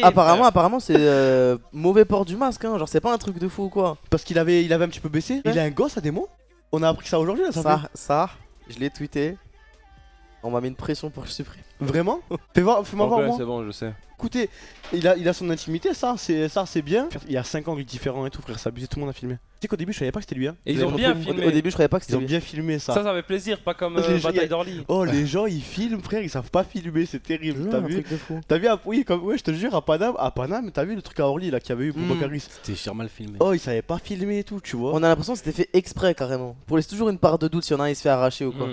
Apparemment c'est mauvais port du masque, hein. Genre c'est pas un truc de fou ou quoi. Parce qu'il avait un petit peu baissé. Il a un gosse à démo. On a appris ça aujourd'hui là, ça, je l'ai tweeté. On m'a mis une pression pour que je supprime. Vraiment? Fais-moi voir moi. C'est bon, je sais. Écoutez, il a son intimité, ça c'est bien. Il y a 5 angles différents et tout, frère, c'est abusé, tout le monde a filmé. Tu sais qu'au début je savais pas que c'était lui, hein. Et ils ont bien filmé. Au début je croyais pas que Ils c'était ont lui. bien filmé ça. Ça fait plaisir, pas comme Bataille d'Orly. Oh, les gens ils filment, frère, ils savent pas filmer, c'est terrible. T'as Un vu? truc de fou. T'as vu, oui, comme, ouais, je te jure, à Paname, t'as vu le truc à Orly là qu'il y avait eu pour Bakaris? C'était sûrement mal filmé. Oh, ils savaient pas filmer et tout, tu vois. On a l'impression que c'était fait exprès carrément. Pour laisser toujours une part de doute si y en a un il se fait arracher ou quoi.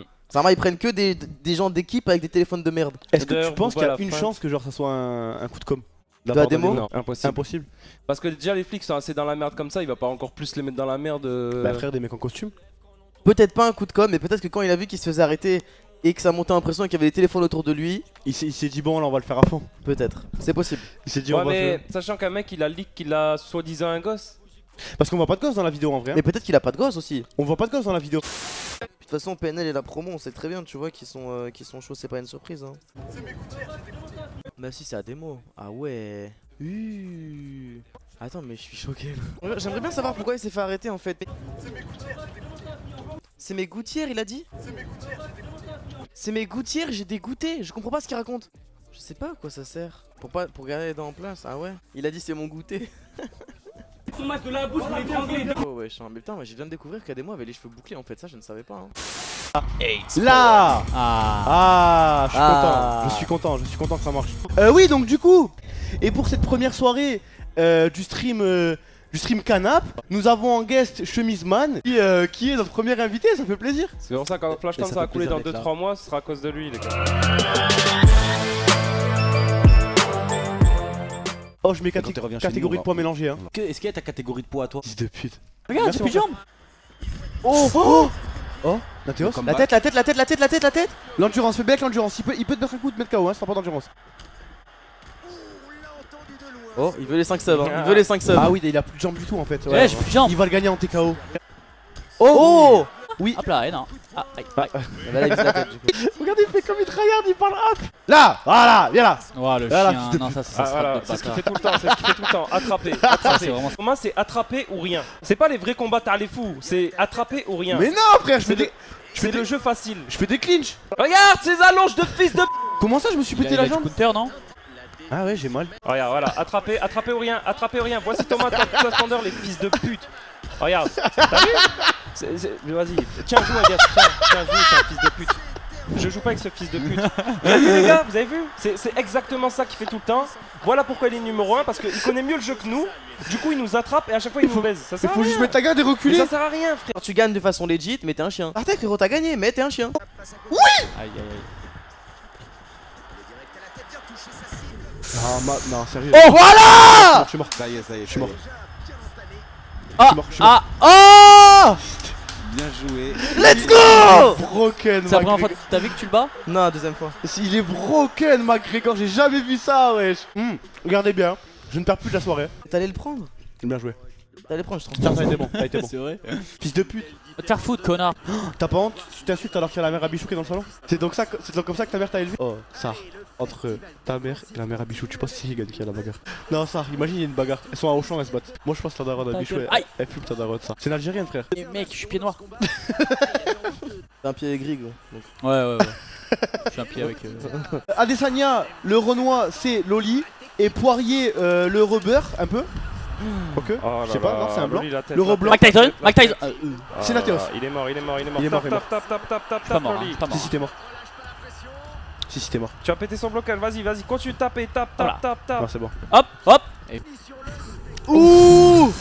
Ils prennent que des gens d'équipe avec des téléphones de merde. Est-ce que tu penses qu'il y a une chance que genre ça soit un coup de com'? De la démo? Non, impossible. Impossible. Parce que déjà les flics sont assez dans la merde comme ça, il va pas encore plus les mettre dans la merde. Bah frère, des mecs en costume. Peut-être pas un coup de com', mais peut-être que quand il a vu qu'il se faisait arrêter et que ça montait en pression et qu'il y avait des téléphones autour de lui, Il s'est dit bon là on va le faire à fond. peut-être. C'est possible. Il s'est dit Ouais, on va mais faire. sachant qu'un mec il a leak qu'il a soi-disant un gosse. Parce qu'on voit pas de gosse dans la vidéo en vrai. Mais peut-être qu'il a pas de gosse aussi. On voit pas de gosse dans la vidéo. De toute façon, PNL et la promo, on sait très bien, tu vois, qu'ils sont chauds, c'est pas une surprise. Hein. Bah si, c'est à démo. Ah ouais. Attends, mais je suis choqué là. J'aimerais bien savoir pourquoi il s'est fait arrêter en fait. C'est mes gouttières, il a dit. C'est mes gouttières, j'ai des goûters. Je comprends pas ce qu'il raconte. Je sais pas à quoi ça sert. Pour garder les dents en place. Ah ouais. Il a dit c'est mon goûter. Oh ouais, mais putain, moi, j'ai viens de découvrir qu'Ademo avait les cheveux bouclés en fait, ça je ne savais pas. Hein. Là Ah. Je suis content que ça marche. Oui, donc du coup, et pour cette première soirée du stream Canap, nous avons en guest Chemise Man qui est notre premier invité, ça fait plaisir. C'est pour ça quand Flashcam ça ça va fait couler plaisir dans d'être 2-3 mois, ce sera à cause de lui les gars. Oh, je mets Quand tu reviens chez catégorie nous, de poids mélangée, hein. Est-ce qu'il y a ta catégorie de poids à toi? Fils de pute. Regarde, Merci, j'ai plus de mon jambes. Oh, Nathéos. Comme La tête, la tête, la tête, la tête, la tête, la tête. L'endurance, fais bien avec l'endurance, il peut te mettre un coup de mettre KO, hein, c'est pas d'endurance. Oh, il veut les 5 subs, hein. Il veut les 5 subs. Ah oui, il a plus de jambes du tout en fait. Ouais, j'ai plus de jambes. Il va le gagner en TKO. Oh. Oui. Hop là, non. Ah, aïe. Bah là, il vise la tête du coup. Regardez, il fait comme il tryhard, il parle hop. Là, voilà, viens là. Oh, le Voilà, chien. fils de Non, ça Ah, sera voilà, de c'est ce qu'il bâtard. fait tout le temps, c'est ce qu'il fait tout le temps. Attraper, Ça, attraper. c'est vraiment. Pour moi, c'est attraper ou rien. C'est pas les vrais combats t'as les fous, c'est attraper ou rien. Mais non, frère, C'est le jeu facile. je fais des clinches. Regarde ces allonges de fils de. Comment ça, je me suis pété Il a la du jambe? counter, non? Ah ouais, j'ai mal. Regarde, voilà, attraper, attraper ou rien, attraper ou rien. Voici Thomas, top standard, les fils de pute. Regarde, t'as vu? Vas-y, tiens, joue, Agas, tiens, joue, c'est un fils de pute. Je joue pas avec ce fils de pute. Vous avez vu, les gars, vous avez vu? C'est exactement ça qu'il fait tout le temps. Voilà pourquoi il est numéro 1, parce qu'il connaît mieux le jeu que nous. Du coup, il nous attrape et à chaque fois, il nous baise. Ça Il sert à faut juste rien. mettre ta garde et Mais reculer. ça sert à rien, frère. Quand tu gagnes de façon legit, mais t'es un chien. Arrête frérot, t'as gagné, mais t'es un chien. Aïe, aïe, aïe. Ah, non, sérieux. Oh voilà. Je suis mort. Ça y est, ça y est. Je suis mort. Ah, je suis mort. oh. Bien joué. Let's go. Broken, C'est la première fois McGregor. que t'as vu que tu le bats? Non, deuxième fois. Il est broken, McGregor. J'ai jamais vu ça, wesh. Regardez bien. Je ne perds plus de la soirée. T'allais le prendre? Bien joué. T'allais le prendre, je trouve. Tiens, ça a été bon. Ça a été bon. C'est vrai. Fils de pute. Va te faire foutre, connard. T'as pas honte? Tu t'insultes alors qu'il y a la mère à Bichou qui est dans le salon? C'est donc comme ça que ta mère t'a élevé? Oh, ça. Entre ta mère et la mère à Bichou, tu penses qui gagne qui a la bagarre? Non, ça, imagine il y a une bagarre. Elles sont à Auchan, elles se battent. Moi je pense que la daronne à Bichou, Aïe. elle fume ta daronne, ça. C'est une Algérienne, frère. Mais mec, je suis pied noir. T'as un pied gris, gros. Donc. Ouais. Je suis un pied avec. Adesanya, le Renoir, c'est Loli. Et Poirier, le Rubber, un peu. Ok, Oh je sais pas, non, c'est un blanc. Le Le reblanc. Mike Tyson. Mike Tyson. C'est Nathéos. Il est mort, il est mort, il est mort. Il est mort, il est Tap, tap, tap, tap, Pas tap, mort. Loli. Pas mort. Si, t'es mort. Si, t'es mort. Tu as pété son blocage, vas-y, continue de taper, tape, Voilà. tape. Non, c'est bon. Hop. Ouh!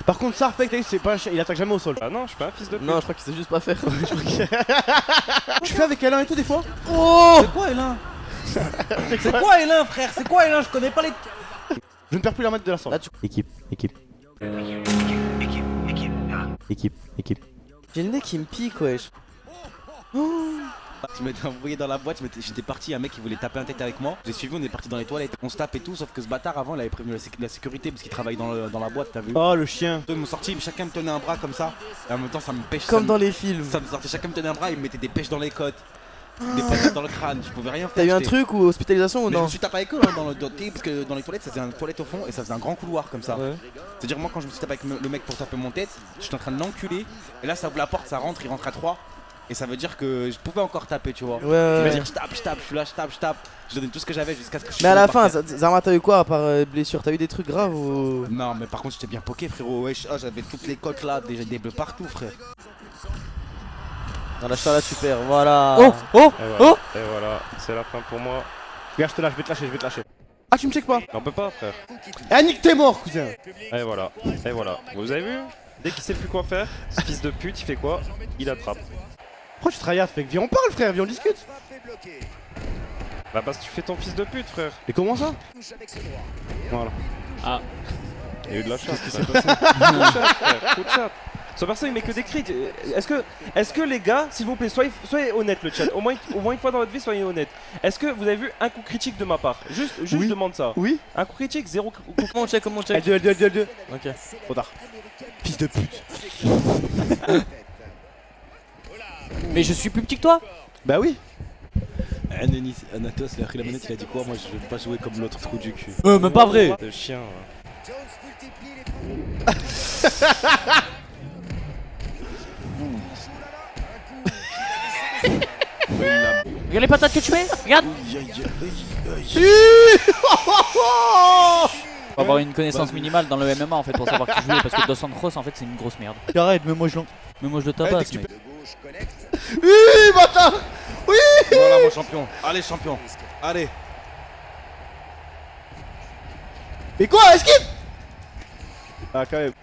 Par contre, ça, fake, c'est pas un chien, il attaque jamais au sol. Ah non, je suis pas un fils de pute. Non, je crois qu'il sait juste pas faire. Tu fais avec Alain et tout des fois? C'est quoi Elin? C'est quoi Elin, frère? C'est quoi Elin? Je connais pas les. Je ne perds plus la maître de la sorte. Là, tu... Équipe. J'ai le nez qui me pique, wesh. Je m'étais envoyé dans la boîte, j'étais parti, un mec qui voulait taper un tête avec moi. J'ai suivi, on est parti dans les toilettes, on se tape et tout, sauf que ce bâtard avant il avait prévenu la sécurité parce qu'il travaille dans la boîte, t'as vu? Oh, le chien. Ils m'ont sorti, chacun me tenait un bras comme ça, et en même temps ça me pêche. Comme ça dans me... les films. Ça me sortait, chacun me tenait un bras, il me mettait des pêches dans les côtes. Des patates dans le crâne, je pouvais rien faire. T'as eu un j'étais- truc ou hospitalisation ou Mais je non? me suis tapé avec eux hein, dans le parce que dans les toilettes, ça faisait une toilette au fond et ça faisait un grand couloir comme ça. Ouais. C'est-à-dire moi quand je me suis tapé avec le mec pour taper mon tête, j'étais en train de l'enculer et là ça ouvre la porte, ça rentre, il rentre à 3 et ça veut dire que je pouvais encore taper, tu vois. Ouais, Ça ouais. veut dire je tape, je suis là, je tape. Je donnais tout ce que j'avais jusqu'à ce que je Mais à la tombe fin, par terre. Zarma, t'as eu quoi à part blessure? T'as eu des trucs graves ou. Non mais par contre j'étais bien poké frérot, wesh, ah, j'avais toutes les côtes là, déjà des bleus partout frère. Non, lâche-toi là, tu perds, voilà. Oh, oh, Et oh. voilà, et voilà. C'est la fin pour moi. Regarde, je te lâche, je vais te lâcher. Ah, tu me check pas? Non, on peut pas, frère. Ah, Nick, t'es mort, cousin. Et voilà, et voilà. Vous avez vu? Dès qu'il sait plus quoi faire, ce fils de pute, il fait quoi? Il attrape. Pourquoi tu tryhard, mec? Viens, on parle, frère, viens, on discute. Bah parce que tu fais ton fils de pute, frère. Et comment ça? Voilà. Il y a eu de la chatte. Qu'est-ce qui s'est passé? Coup de chat, frère, coup de chat. Ce perso il met que des crits. Est-ce que les gars, s'il vous plaît, soyez honnêtes le chat. Au moins une fois dans votre vie, soyez honnêtes. Est-ce que vous avez vu un coup critique de ma part? Juste Oui. demande ça. Oui? Un coup critique, zéro coup. Comment on check? Comment on check? L2. Ok. Trop tard. Fils de pute. Mais je suis plus petit que toi. Bah oui. Anatos il a pris la manette, il a dit quoi? Moi je veux pas jouer comme l'autre trou du cul. Même pas vrai. De chien. Regarde les patates que tu mets. Regarde. Faut avoir une connaissance minimale dans le MMA en fait pour savoir qui jouer parce que Dos Santos en fait c'est une grosse merde. Arrête, mais moi je le tabasse mec. Oui, bâtard. Voilà mon champion. Allez champion. Allez. Mais quoi, esquive? Ah, quand même.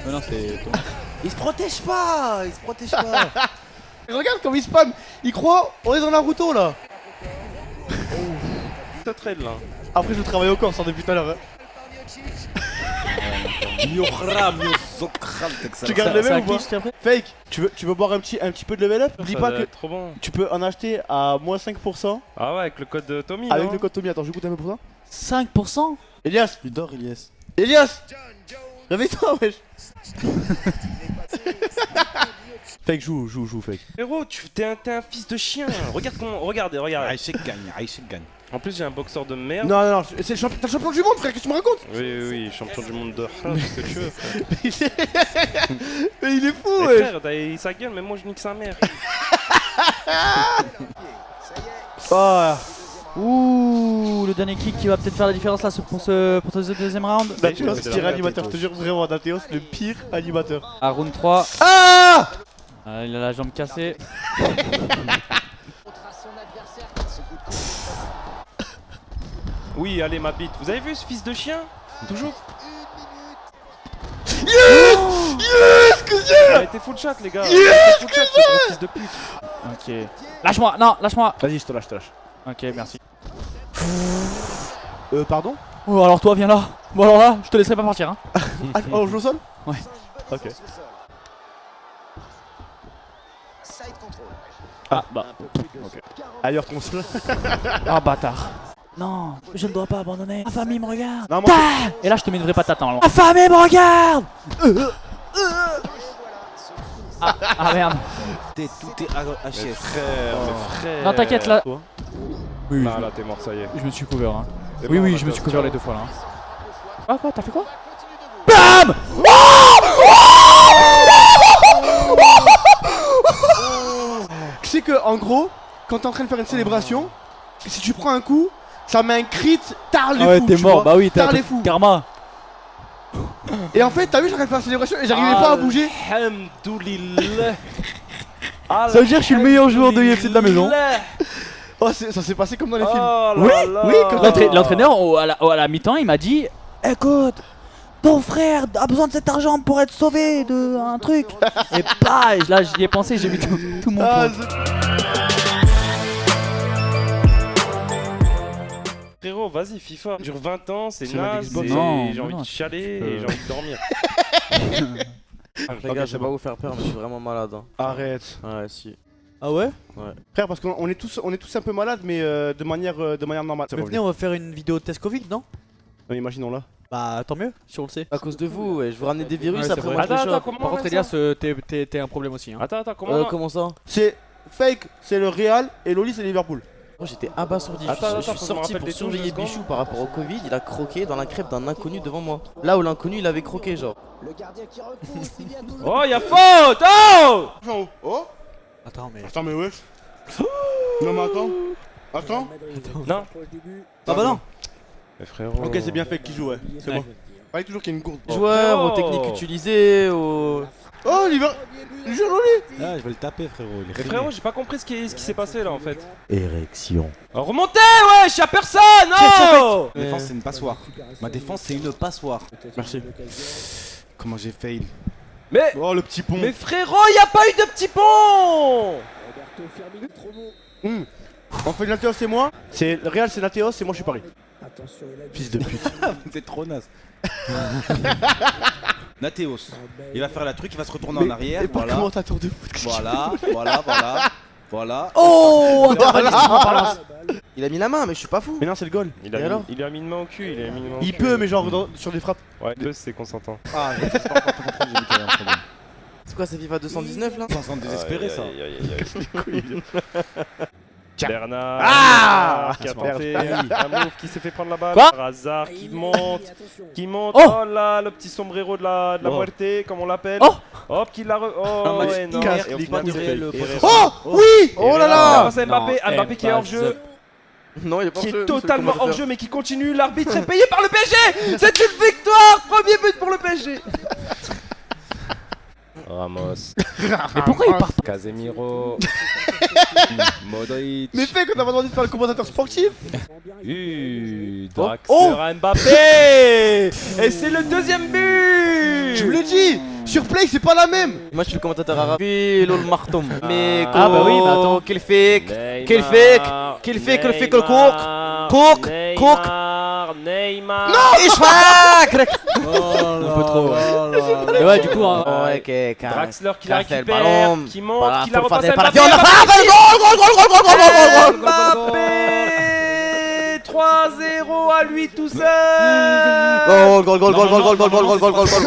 Non c'est Il se protège pas. Regarde comme il spam. Il croit, on est dans Naruto là. Ça traîne là. Après, je travaille au corps, ça depuis tout à l'heure. Hein. Tu gardes le même ou pas? Fake, tu veux boire un petit peu de level up? N'oublie Ça pas doit que être trop bon. tu peux en acheter à moins 5% Ah ouais, avec le code de Tommy. avec non le code Tommy. Attends, je goûte un peu pour ça. 5%. Elias, Il dort Elias. Elias, réveille-toi, wesh. Fake, joue, fake. Héros, t'es un fils de chien. Regarde comment. Regardez. Aïchek gagne. En plus, j'ai un boxeur de merde. Non, c'est le t'as le champion du monde, frère, qu'est-ce que tu me racontes? Oui, champion du monde de ce que tu veux, frère. Mais il est fou, Eh, wesh. frère, t'as sa gueule, mais moi je nique sa mère. Ah, Ouh, le dernier kick qui va peut-être faire la différence là pour ce deuxième round. Nathéos, pire animateur, je te jure vraiment, Nathéos, le pire animateur. À round 3, Ah! il a la jambe cassée. Oui, allez, ma bite. Vous avez vu ce fils de chien? Toujours. Yes, cousin! Il a été full chat, les gars. Il a été full chat, ce gros fils de pute. Ok. Lâche-moi, non, lâche-moi. Vas-y, je te lâche. Ok, merci. Pardon? Oh, alors toi, viens là. Bon, alors là, je te laisserai pas partir. Hein. Ah, on joue au sol? Ouais. Ok. Ah, bah. Ailleurs ton sol. Ah, bâtard. Non, je ne dois pas abandonner. Ma famille me regarde. Non, moi, Et là, je te mets une vraie patate normalement. Ma famille me regarde. Ah merde. Tout est HS. Frère. Non, t'inquiète là. Toi. Oui, Là, t'es mort, ça y est. je me suis couvert. Hein. C'est Oui, bon, oui, on je a me fait suis un couvert ciao. les deux fois là. Ah, quoi, t'as fait quoi? BAM! Tu sais que, en gros, quand t'es en train de faire une célébration, si tu prends un coup, ça met un crit, tard les fous. tu vois. bah oui, Tard les fous. Karma. Et en fait, t'as vu, j'arrête de faire la célébration et j'arrivais pas à bouger. Alhamdoulilah. Ça veut dire que je suis le meilleur joueur de UFC de la maison. Oh, ça s'est passé comme dans les films. Oh Oui, là là. oui, comme L'entraîneur à la mi-temps, il m'a dit écoute, ton frère a besoin de cet argent pour être sauvé de un truc. Et bah, là j'y ai pensé, j'ai mis tout mon Ah, compte. Frérot, vas-y, FIFA. Dure 20 ans, c'est C'est la naze. Xbox. et Non, J'ai envie non. de chialer et j'ai envie de dormir. Les gars, je vais pas vous faire peur, mais je suis vraiment malade. Hein. Arrête. Ouais, si. Ah ouais? Ouais. Frère, parce qu'on est tous un peu malades, mais de manière normale. Mais venez, on va faire une vidéo test Covid, non? Non, imaginons-là. Bah tant mieux, si on le sait. À cause de vous, ouais. Je vous ramener des virus Ouais, c'est après vrai. moi je les Attends, chope. comment Par on contre, met Elias, ça t'es un problème aussi. Hein. Attends, comment Comment ça? C'est Fake, c'est le Real et Loli, c'est Liverpool. Moi j'étais abasourdi, Attends, je suis faut que je me sorti rappelle pour des touches, surveiller 2 secondes. Bichou par rapport au Covid, il a croqué dans la crêpe d'un inconnu devant moi. Là où l'inconnu il avait croqué genre. Oh, y'a faute! Oh! Jean, oh Attends, mais. Attends, mais wesh. Non, mais attends. Attends. Non. Ah bah non. Mais frérot. Ok, c'est bien fait qui joue, ouais. C'est bon. Pareil, toujours qu'il y a une gourde. Joueur, aux frérot. techniques utilisées, aux... Oh, il va. Il joue Loli. Ah, je vais le taper, frérot. Il est Mais frérot, j'ai pas compris ce qui s'est passé là en fait. Érection. Oh, remontez, wesh, y'a personne! Oh! Ma défense, c'est une passoire. Ma défense, c'est une passoire. Merci. Comment j'ai fail? Mais. Oh, le petit pont. Mais frérot, y'a pas eu de petit pont! On fait Nateos, c'est moi. C'est le Real, c'est Nateos, et moi je suis Paris. Fils de pute. C'est trop naze. Nateos. Il va faire la truc, il va se retourner en arrière. Et pas Voilà. commentateur de foot. Voilà. Oh, intervalissement par là. Il a mis la main mais je suis pas fou. Mais non, c'est le goal. Il Et a, alors mis, il a mis une main au cul, il a mis une main au Il cul. peut, mais genre sur des frappes. Ouais, deux c'est consentant. Ah, je sais pas encore comprendre, j'ai vu qu'il y avait un problème. C'est quoi, c'est FIFA 219 là? Sans désespéré, ça. Bernard, Ah qui a Merde. tenté un move qui s'est fait prendre la balle. Quoi Par hasard, qui monte. Oh Oh là, le petit sombrero de la Oh. muerte, comme on l'appelle. Oh Hop, qui l'a Oh, Un match ouais, non. casse Et au les final, couilles. il fait le Oh oui. Oh là La là. passe à Mbappé, Non, Mbappé qui est hors jeu, Non, il est pas qui hors jeu, est monsieur le totalement hors commentateur. jeu, mais qui continue. L'arbitre est payé par le PSG. C'est une victoire, premier but pour le PSG. Ramos, Mais pourquoi il part pas? Casemiro, Modric, Mais fais qu'on t'a pas demandé de faire le commentateur sportif. Draxler Oh. à Mbappé. Et c'est le deuxième but. Je vous l'ai dit. Sur Play, c'est pas la même. Moi je suis le commentateur arabe. Puis lol martom. Mais Ah bah oui, bah attends. Quel fake. Neymar, Quel fake. Quel fake, le fake, le cook. Cook. Neymar. Ishfak. Un peu trop, ouais. Mais ouais, du coup, hein, Ouais, ok, Draxler qui la Qu'a fait le récupère, ballon. qui monte, Voilà, qui la faut le repasse faire à des Mbappé. parades. Mbappé 3-0 à lui tout seul.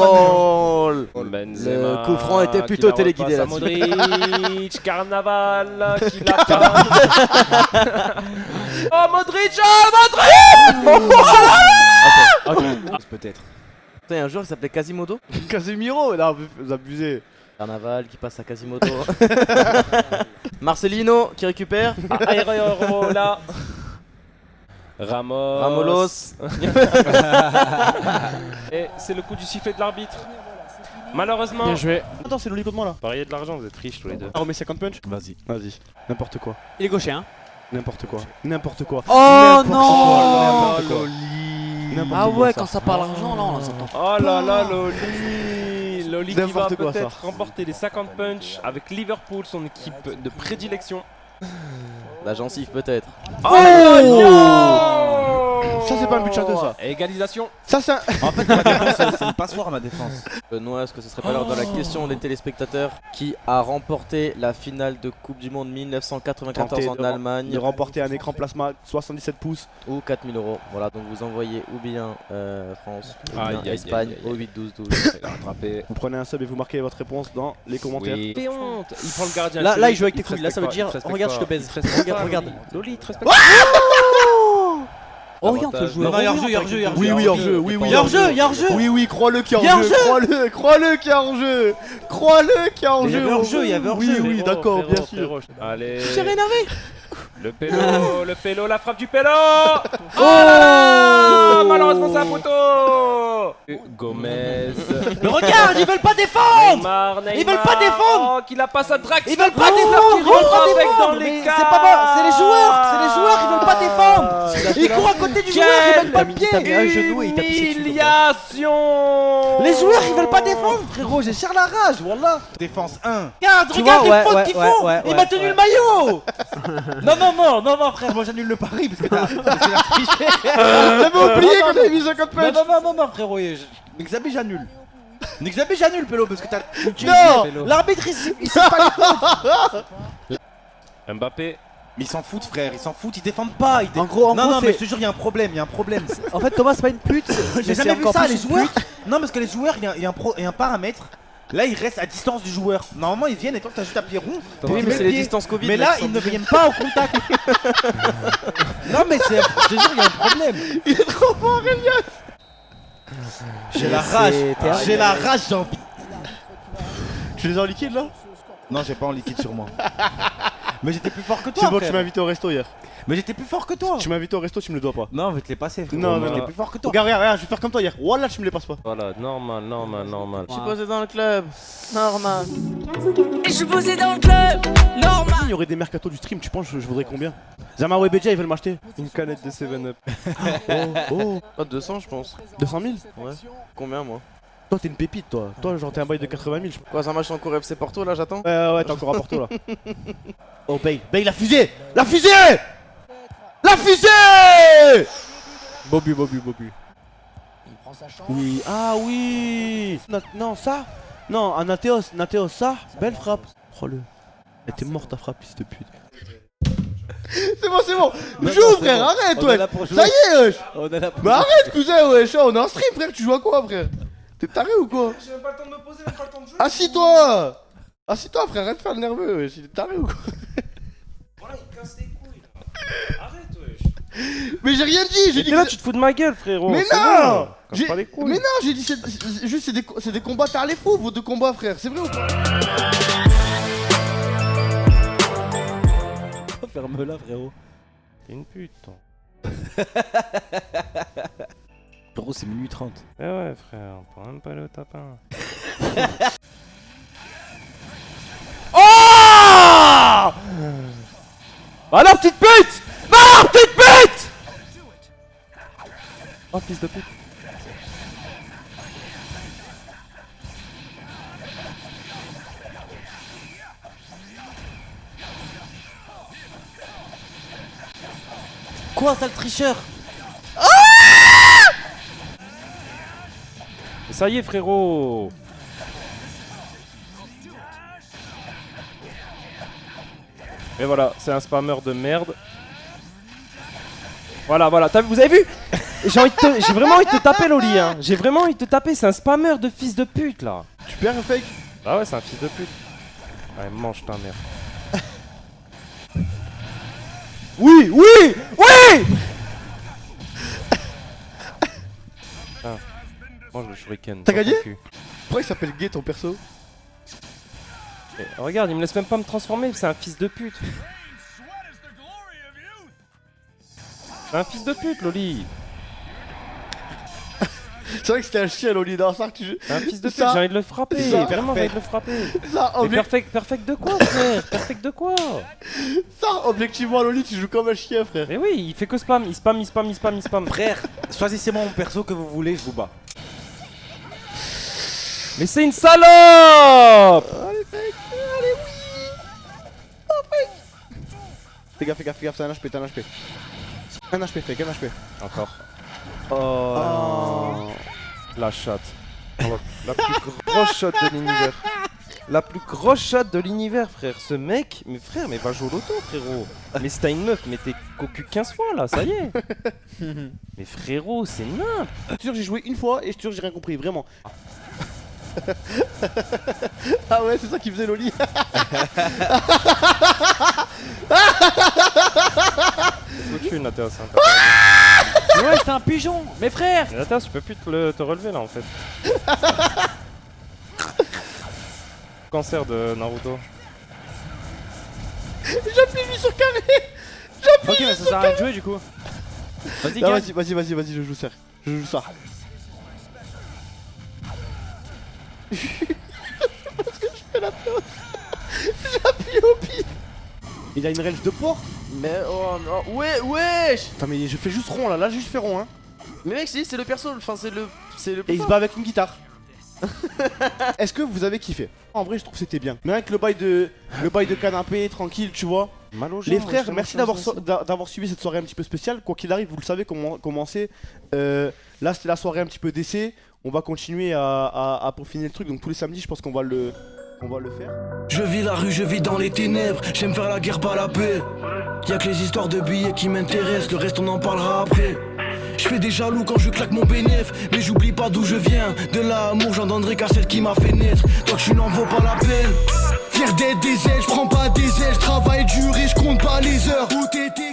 Goal. Benzema, Le coup franc était plutôt qui la téléguidé repasse à là-dessus. Modric, Carnaval qui la passe. Oh Modric, Peut-être. Il y a un joueur qui s'appelait Quasimodo. Casemiro, là, vous abusez. Carnaval qui passe à Quasimodo. Marcelino qui récupère. Areola. Ramos. Ramolos. Et c'est le coup du sifflet de l'arbitre. Malheureusement. bien joué. Attends, c'est Loli contre moi là. Pariez de l'argent, vous êtes riches tous les deux. Ah, on met 50 punch. Vas-y. Vas-y. N'importe quoi. Il est gaucher, hein. N'importe quoi. N'importe quoi. Oh N'importe non. quoi, Loli. N'importe Ah quoi, ouais, ça. quand ça parle argent, là, on s'entend. Oh là là, Loli. Loli qui va N'importe quoi, peut-être ça. remporter les 50 punch avec Liverpool, son équipe de prédilection. La gencive peut-être. Oh non. Ça, c'est pas un but château, ça. Égalisation. Ça, c'est un. En fait, ma défense, c'est une passoire, ma défense. Benoît, est-ce que ce serait pas l'heure de la question des téléspectateurs? Qui a remporté la finale de Coupe du Monde 1994 Tenté en de Allemagne Il remporté un écran plasma 77 pouces. ou 4000 €? Voilà, donc vous envoyez ou bien France ou Aïe, bien aïe, aïe, Espagne aïe, aïe. au 8 12 12. Il a rattrapé. Vous prenez un sub et vous marquez votre réponse dans les commentaires. Oui. T'es honte. Il prend le gardien. Là, il joue avec tes te couilles. Là, ça veut respecte dire, pas, il te regarde, je te respecte baise. pas. Il te respecte Regarde, pas, regarde. Loli, il te respecte. Oh, regarde, ce joueur. Non, il y a hors-jeu, il y a hors-jeu, il y a hors-jeu. Oui, oui, hors-jeu, oui, oui. Il y a hors-jeu, il y a hors-jeu. Oui, oui, crois-le qu'il y Il y a a hors-jeu. Crois-le qu'il y a hors-jeu. Crois-le qu'il y a Mais il y hors-jeu. avait hors-jeu, il y avait hors-jeu. Oui, oui, d'accord, bien sûr. Allez. J'ai énervé. Le pélo, la frappe du pélo. Oh là là. Malheureusement, c'est un poteau. Gomez. Mais regarde, ils veulent pas défendre. Neymar. Ils veulent pas défendre. Oh, qui la passe à Draxler. Ils veulent pas Draxler défendre. qui Ils veulent rentre pas avec défendre. dans les Mais cages. c'est pas bon, c'est les joueurs, ils veulent pas défendre. Ils courent à côté du joueur, ils veulent pas le pied. mis un genou et il t'a pissé dessus, Humiliation. Les joueurs, ils veulent pas défendre, frérot. J'ai cher la rage, wallah. Défense 1. Regarde, Tu regarde vois, les ouais, fautes qu'ils ouais, font. ouais, Il ouais, m'a tenu ouais. le maillot. Non, frère, moi j'annule le pari parce que t'as triché. J'avais oublié qu'on avait mis 50 punch. Non, frérot, Nexabi, j'annule. Nexabi, j'annule, Pélo, parce que t'as utilisé. Non. L'arbitre, il sait pas les fautes. Mbappé. Mais ils s'en foutent, frère, ils s'en foutent, ils défendent pas. En gros, Non, mais c'est- je te jure, il y a un problème, il y a un problème. En fait, Thomas, c'est pas une pute. J'ai jamais vu ça, les joueurs. Non, parce que les joueurs, il y a un paramètre. Là, ils restent à distance du joueur. Normalement, ils viennent et toi, t'as juste appuyé rond. Oui, tu mais mets c'est le les pied. distances Covid. Mais mec, là, ils ils ne sont viennent pas au contact. Non, mais c'est. Je te jure, il y a un problème. Il est trop fort, Elias. J'ai la rage. J'ai la rage, j'ai envie. Tu les as en liquide là? Non, j'ai pas en liquide sur moi. Mais j'étais plus fort que toi. C'est bon, frère. tu m'as invité au resto hier. Mais j'étais plus fort que toi. Tu m'as invité au resto, tu me le dois pas. Non, je vais te les passer. frérot. Non, non, J'étais non. plus fort que toi. Regarde, regarde, je vais faire comme toi hier. Wallah, tu me les passes pas. Voilà, normal, normal, normal. Je suis posé dans le club. Normal. Je suis posé dans le club, normal. Il y aurait des mercatos du stream, tu penses je voudrais combien? Zama Webedia, ils veulent m'acheter. Une canette de 7-Up. Oh, Pas 200, je pense. 200 000? Ouais. Combien, moi? Toi, t'es une pépite, toi. Toi, genre, t'es un bail de 80 000. Quoi, ça marche encore FC Porto, là, j'attends? Ouais, t'es encore à Porto là. Oh, Bale, la fusée! La fusée! La fusée! Bobu. Oui, ah oui! Non, ça? Non, un Nateos, ça? Belle frappe. Oh le. Elle était morte ta frappe, fils de pute. C'est bon, Non, Joue, non, c'est frère, bon. arrête, On est ouais. là pour jouer. Ça y est, wesh. On est là pour Mais arrête, cousin, wesh. On est en stream, frère. Tu joues à quoi, frère? T'es taré ou quoi? J'ai même pas le temps de me poser, même pas le temps de jouer. Assis-toi! Assis-toi, frère, arrête de faire le nerveux, wesh. Il est taré ou quoi? Voilà, il casse les couilles là. Arrête, wesh. Mais j'ai rien dit, j'ai Et dit t'es là, que tu te fous de ma gueule, frérot. Mais c'est non bon. Casse J'ai- pas les couilles. Mais non, j'ai dit c'est juste c'est des combats t'as les fous vos deux combats frère, c'est vrai ou pas? Ferme-la, frérot. T'es une pute, toi. Frérot, c'est minuit 30. Eh ouais, frère, on peut même pas aller au tapin. Oh! Alors, petite pute! Non, petite pute! Oh, fils de pute. Quoi, sale tricheur? Mais ça y est, frérot. Et voilà, c'est un spammer de merde. Voilà, vous avez vu? J'ai vraiment envie de te taper, Loli, hein. J'ai vraiment envie de te taper, c'est un spammer de fils de pute, là. Tu perds un fake? Ah ouais, c'est un fils de pute. Ouais, mange ta mère. Oui! Mange le shuriken. T'as dans gagné ton cul. Pourquoi il s'appelle Gay ton perso? Et regarde, il me laisse même pas me transformer, c'est un fils de pute. C'est un fils de pute, Loli. C'est vrai que c'était un chien Loli dans ça que tu joues. C'est un fils de pute, Ça- j'ai envie de le frapper. ça- Vraiment, j'ai envie de le frapper. Ça, Mais perfect de quoi, frère? Perfect de quoi? objectivement Loli tu joues comme un chien frère. Mais oui, il fait que spam, il spam. Frère, choisissez-moi mon perso que vous voulez, je vous bats. Mais c'est une salope! Fais gaffe, c'est un HP, Un HP, fake, un HP. Encore. Oh. La chatte. La plus grosse chatte de l'univers. La plus grosse chatte de l'univers, frère. Ce mec, mais frère, mais va jouer au loto, frérot. Mais si t'as une meuf, mais t'es cocu 15 fois là, ça y est. Mais frérot, c'est nimp. Je te jure j'ai joué une fois et je te jure j'ai rien compris, vraiment. Ah ouais c'est ça qui faisait Loli. Foutu, Natheos. Hein, Ouais, t'es un pigeon. Mais frère. Natheos, tu peux plus te relever là en fait. Cancer de Naruto. J'appuie lui sur carré. Ok, mais ça sert à rien de jouer du coup. Vas-y, Non, gagne. vas-y, je joue ça. Parce que je fais la pause. J'appuie au pif. Il a une range de porc. Mais oh non, wesh! Attends mais je fais juste rond là, j'ai juste fait rond hein. Mais mec, c'est le perso, enfin c'est le Et plus il se fort. bat avec une guitare. Est-ce que vous avez kiffé? En vrai je trouve que c'était bien. Mais avec le bail de canapé, tranquille, tu vois. Mal aux Les jambes, frères, wesh, merci comment ça d'avoir suivi cette soirée un petit peu spéciale. Quoi qu'il arrive, vous le savez comment c'est. Là c'était la soirée un petit peu d'essai. On va continuer à peaufiner le truc. Donc tous les samedis je pense qu'on va le faire. Je vis la rue, je vis dans les ténèbres. J'aime faire la guerre, pas la paix. Y'a que les histoires de billets qui m'intéressent. Le reste on en parlera après. Je fais des jaloux quand je claque mon bénéf. Mais j'oublie pas d'où je viens. De l'amour j'en donnerai qu'à celle qui m'a fait naître. Toi tu n'en vaux pas la peine. Fier d'être des ailes, je prends pas des ailes. Je travaille dur et je compte pas les heures. Où t'étais